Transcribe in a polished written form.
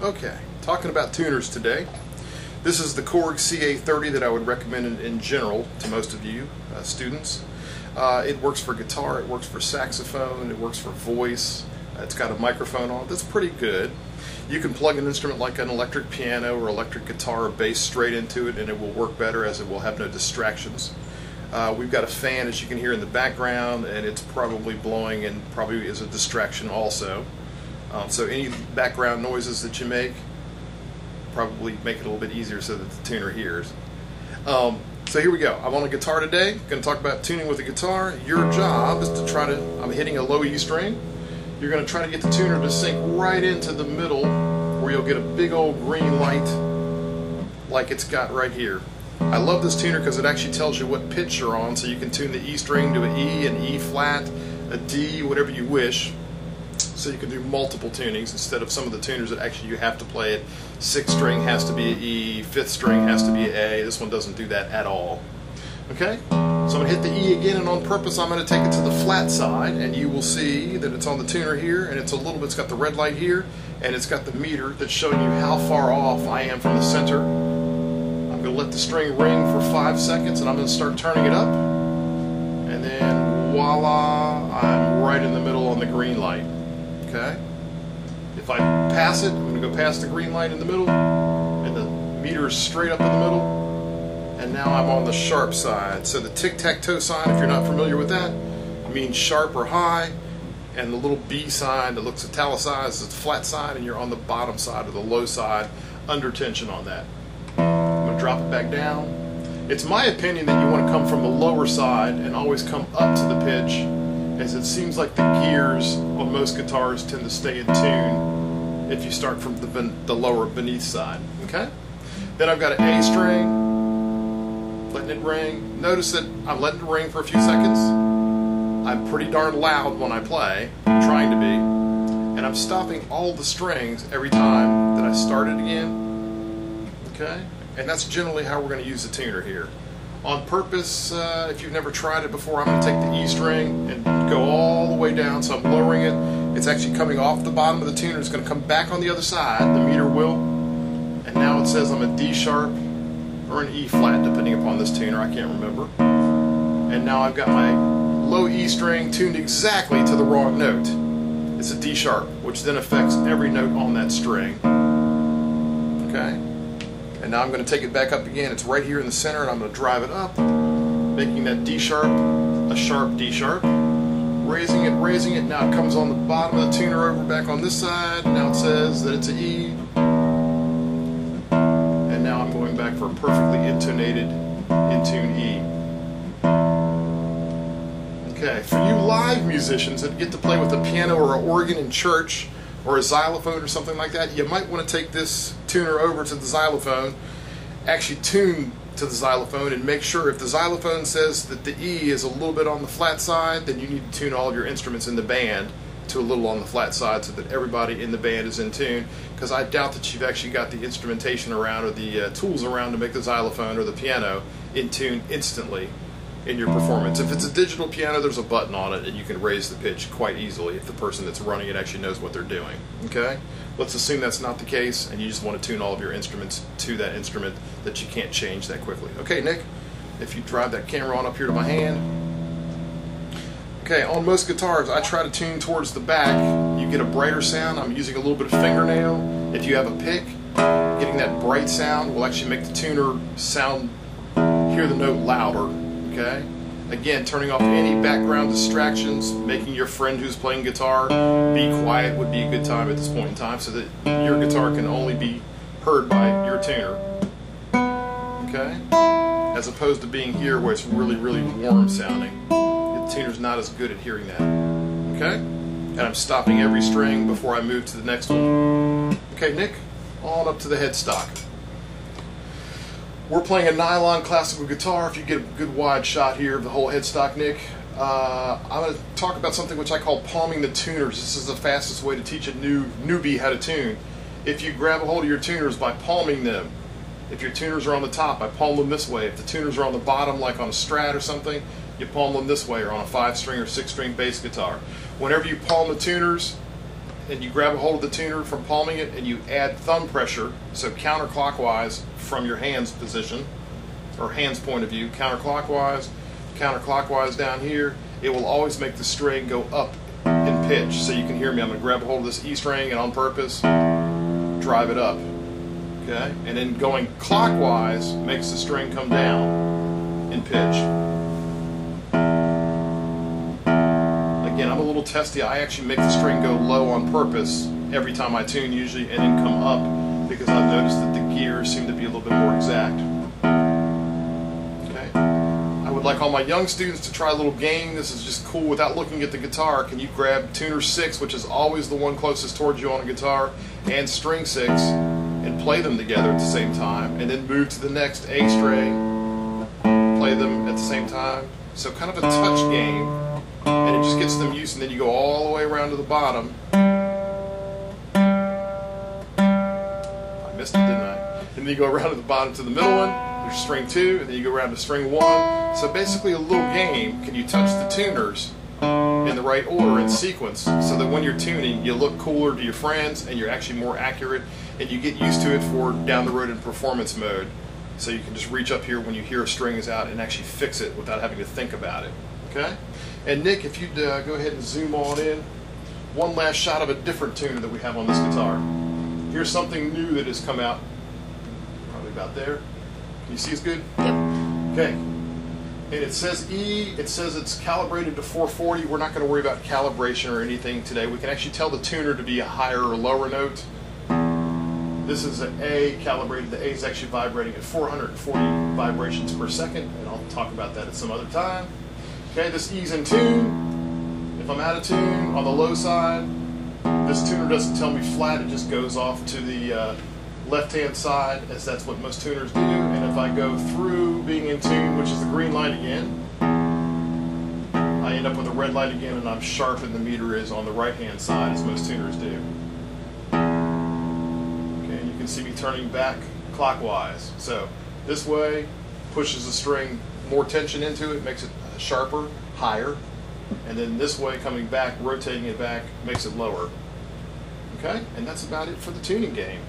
Okay, talking about tuners today. This is the Korg CA30 that I would recommend in general to most of you students. It works for guitar, it works for saxophone, it works for voice. It's got a microphone on it that's pretty good. You can plug an instrument like an electric piano or electric guitar or bass straight into it and it will work better, as it will have no distractions. We've got a fan, as you can hear in the background, and it's probably blowing and probably is a distraction also. So any background noises that you make, probably make it a little bit easier so that the tuner hears. So here we go. I'm on a guitar today. Going to talk about tuning with a guitar. Your job is to try to, I'm hitting a low E string. You're going to try to get the tuner to sink right into the middle where you'll get a big old green light like it's got right here. I love this tuner because it actually tells you what pitch you're on, so you can tune the E string to an E, an E flat, a D, whatever you wish. So you can do multiple tunings instead of some of the tuners that actually you have to play it. 6th string has to be an E, 5th string has to be an A. This one doesn't do that at all. Okay? So I'm going to hit the E again, and on purpose I'm going to take it to the flat side, and you will see that it's on the tuner here, and it's a little bit, it's got the red light here, and it's got the meter that's showing you how far off I am from the center. I'm going to let the string ring for 5 seconds, and I'm going to start turning it up, and then voila, I'm right in the middle on the green light. Okay? If I pass it, I'm going to go past the green light in the middle, and the meter is straight up in the middle, and now I'm on the sharp side. So the tic-tac-toe sign, if you're not familiar with that, means sharp or high, and the little B sign that looks italicized is the flat side, and you're on the bottom side or the low side, under tension on that. I'm going to drop it back down. It's my opinion that you want to come from the lower side and always come up to the pitch, as it seems like the gears on most guitars tend to stay in tune if you start from the lower beneath side. Okay? Then I've got an A string, letting it ring. Notice that I'm letting it ring for a few seconds. I'm pretty darn loud when I play, I'm trying to be, and I'm stopping all the strings every time that I start it again. Okay? And that's generally how we're going to use the tuner here. On purpose, if you've never tried it before, I'm going to take the E string and go all the way down, so I'm lowering it. It's actually coming off the bottom of the tuner. It's going to come back on the other side, the meter will. And now it says I'm a D sharp or an E flat, depending upon this tuner, I can't remember. And now I've got my low E string tuned exactly to the wrong note. It's a D sharp, which then affects every note on that string. Okay? And now I'm going to take it back up again. It's right here in the center, and I'm going to drive it up, making that D sharp a sharp D sharp. Raising it. Now it comes on the bottom of the tuner over back on this side. Now it says that it's an E. And now I'm going back for a perfectly intonated, in-tune E. Okay, for you live musicians that get to play with a piano or an organ in church, or a xylophone or something like that, you might want to take this tuner over to the xylophone, actually tune to the xylophone, and make sure if the xylophone says that the E is a little bit on the flat side, then you need to tune all of your instruments in the band to a little on the flat side so that everybody in the band is in tune, because I doubt that you've actually got the instrumentation around or the tools around to make the xylophone or the piano in tune instantly in your performance. If it's a digital piano, there's a button on it and you can raise the pitch quite easily if the person that's running it actually knows what they're doing. Okay? Let's assume that's not the case and you just want to tune all of your instruments to that instrument that you can't change that quickly. Okay, Nick, if you drive that camera on up here to my hand. Okay, on most guitars I try to tune towards the back. You get a brighter sound. I'm using a little bit of fingernail. If you have a pick, getting that bright sound will actually make the tuner hear the note louder. Okay? Again, turning off any background distractions, making your friend who's playing guitar be quiet would be a good time at this point in time, so that your guitar can only be heard by your tuner. Okay? As opposed to being here where it's really, really warm sounding. The tuner's not as good at hearing that. Okay? And I'm stopping every string before I move to the next one. Okay, Nick, on up to the headstock. We're playing a nylon classical guitar. If you get a good wide shot here of the whole headstock, Nick, I'm going to talk about something which I call palming the tuners. This is the fastest way to teach a newbie how to tune. If you grab a hold of your tuners by palming them, if your tuners are on the top, I palm them this way. If the tuners are on the bottom, like on a Strat or something, you palm them this way, or on a 5-string or 6-string bass guitar. Whenever you palm the tuners, and you grab a hold of the tuner from palming it, and you add thumb pressure, so counterclockwise from your hands position, or hands point of view, counterclockwise down here, it will always make the string go up in pitch. So you can hear me, I'm going to grab a hold of this E string and on purpose drive it up. Okay? And then going clockwise makes the string come down in pitch. Again, I'm a little testy. I actually make the string go low on purpose every time I tune usually, and then come up because I've noticed that the gears seem to be a little bit more exact. Okay? I would like all my young students to try a little game. This is just cool without looking at the guitar. Can you grab tuner 6, which is always the one closest towards you on a guitar, and string 6, and play them together at the same time, and then move to the next A string, play them at the same time. So kind of a touch game, and it just gets them used, and then you go all the way around to the bottom. I missed it, didn't I? And then you go around to the bottom to the middle one, there's string 2, and then you go around to string 1. So basically a little game, can you touch the tuners in the right order and sequence, so that when you're tuning, you look cooler to your friends, and you're actually more accurate, and you get used to it for down the road in performance mode. So you can just reach up here when you hear a string is out and actually fix it without having to think about it. Okay? And Nick, if you'd go ahead and zoom on in, one last shot of a different tuner that we have on this guitar. Here's something new that has come out, probably about there. Can you see it's good? Yep. Okay. And it says E, it says it's calibrated to 440. We're not going to worry about calibration or anything today. We can actually tell the tuner to be a higher or lower note. This is an A calibrated. The A is actually vibrating at 440 vibrations per second, and I'll talk about that at some other time. Okay, this E's in tune. If I'm out of tune on the low side, this tuner doesn't tell me flat, it just goes off to the left-hand side, as that's what most tuners do. And if I go through being in tune, which is the green light again, I end up with a red light again, and I'm sharp, and the meter is on the right-hand side, as most tuners do. You can see me turning back clockwise. So this way pushes the string more tension into it, makes it sharper, higher, and then this way coming back, rotating it back, makes it lower. Okay, and that's about it for the tuning game.